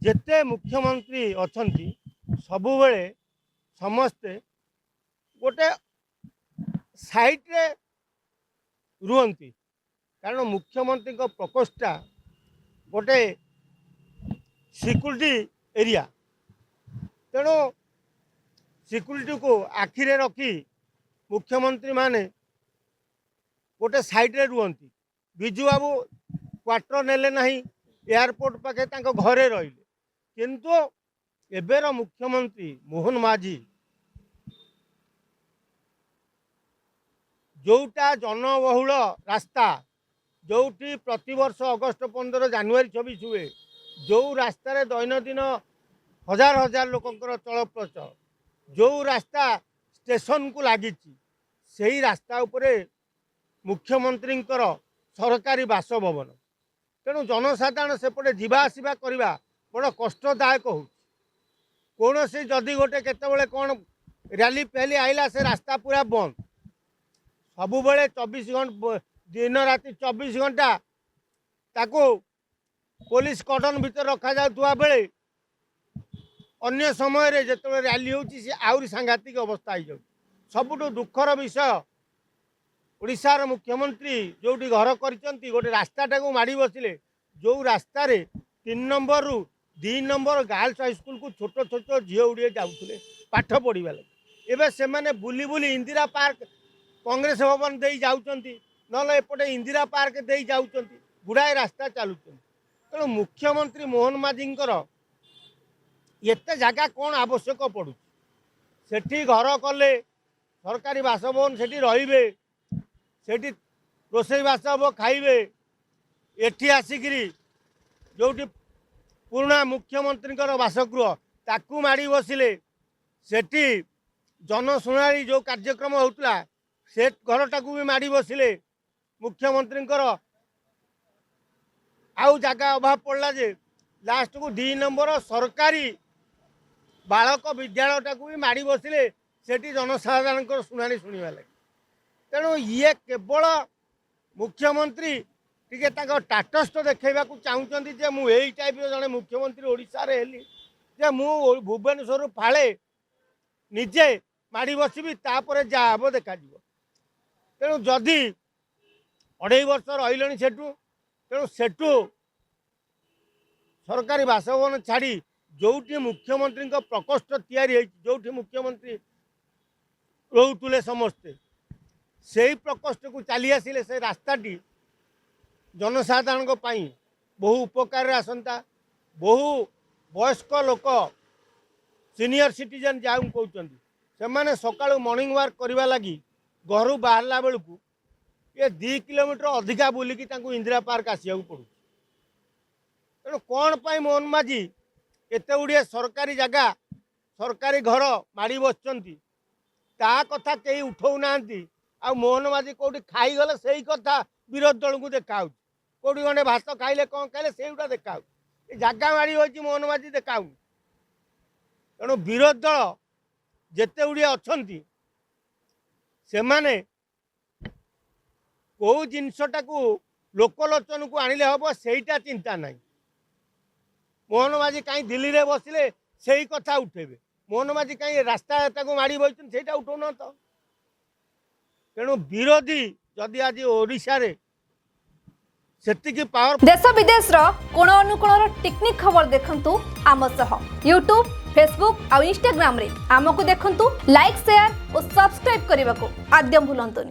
जेते मुख्यमंत्री अछंती सबुबले समस्ते गोटे साइड रे रुहंती कारण मुख्यमंत्री को प्रकोष्ठा गोटे सिक्यूरिटी एरिया तेणु सिक्यूरिटी को आखिरे रखी मुख्यमंत्री माने गोटे साइड रे रुहंती। बिजू बाबू क्वार्टर नेले नहीं एयरपोर्ट पाखे घरे रहिले किंतु एबेर मुख्यमंत्री मोहन माझी जोटा जनबहुल रास्ता जोटी प्रतिवर्ष अगस्ट 15 जनवरी 26 हुए जो रास्तार दैनंदिन हजार हजार लोकंर चल प्रचल जो रास्ता स्टेशन को लगी से ही रास्ता उपरे मुख्यमंत्री सरकारी बासभवन तेणु जनसाधारण सेपटे जीवा आसवा करवा बड़ कष्टदायक हो कौन से जदि गोटे केतबेले कौन रैली फैली आइला से रास्ता पूरा बंद सबुबले 24 घंटा दिन राति 24 घंटा ताको पुलिस कॉर्डन भीतर रखा जाउथुवा बेले अन्य समय रे जेतबेले रैली होची से आउरी सांघातिक अवस्था हो जाउ। सबुठु दुखर विषय ओडिशार मुख्यमंत्री जोटी घर करिसंती गोटे रास्ताटा को माड़ी बसिले जो रास्ता रे 3 नंबर रु 2 नंबर गर्ल्स हाई स्कूल को छोट छोट झील उड़े जाऊे पाठ पढ़ा लगे एवं से माने बुली बुली इंदिरा पार्क कांग्रेस भवन दे जाउचंती नले एपटे इंदिरा पार्क दे जाउचंती गुड़ाए रास्ता चलुचंती तेणु मुख्यमंत्री मोहन माझींकर एते जगह कौन आवश्यक पड़ू सेठी घर कले सरकारी बासभवन सेठी रहिबे सेठी रोसई बास हम खाइबे एठी आसिकी जोटी पुराना मुख्यमंत्री बासगृह ताकू माड़ी बसिले सेठी जनशुणाणी जो कार्यक्रम होता से घरटा भी माड़ी बसिले मुख्यमंत्री आउ जगह अभाव पड़ला जे लास्ट को 2 नंबर सरकारी बालक विद्यालयटा भी माड़ी बसिले सेठी जनसाधारण शुणाणी शुणा लगे तेणु ये केवल मुख्यमंत्री टिके टाटस तो देखा चाहूँगी जे मु यही टाइप जड़े मुख्यमंत्री ओडिशा रे हेली जे मु भुवनेश्वर फाड़े निजे माड़ी बसबी तापर जहाँ हम देखा तेणु जदि 2.5 वर्ष रही सेठू तेणु सेठू सरकारी बासभवन छाड़ी जोटी मुख्यमंत्री प्रकोष्ठ तैयारी जोटी मुख्यमंत्री रोते समस्ते से प्रकोष्ठ को चली आसिले से रास्ताटी जनसाधारण बहु उपकार आसंता बहु वयस्क लोक सीनियर सिटीजन जहाँ कहते से मैंने सकाळु मॉर्निंग वॉक करने लगी घर बाहरला बेलू ये 2 किलोमीटर अधिका बुलिकी इंदिरा पार्क आसिया पड़ू तेणु कौन पाई मोहन माझी एत गुड़िए सरकारी जगह सरकारी घर माड़ी बसचंती ता कथा कहीं उठाऊ ना आ मोहन माझी कौटी खाईगले से कथा विरोधी दल को देखा कौटी गंडे भात खाइले कौन खाइले से देखा जगह माड़ी होती मोहन माझी देखा तेणु विरोधी दल जेते गुड़िए अच्छा से माने कौ जिनसटा को लोकलोचन को आणिले हम सेटा चिंता ना मोहन माझी कहीं दिल्ली रे बसिले से कथा उठेबे मोहन माझी कहीं रास्ता माड़ी बसन से उठाऊ न तो तेणु विरोधी जदि आज ओडिशा रे सेतिकी पावर देश विदेश रो कोण अनुकोण टेक्निक खबर देखंतु आम सह यूट्यूब फेसबुक और इंस्टाग्राम रे आमको देखंतु लाइक शेयर और सब्सक्राइब करने को आद्यम भूलंतुनी।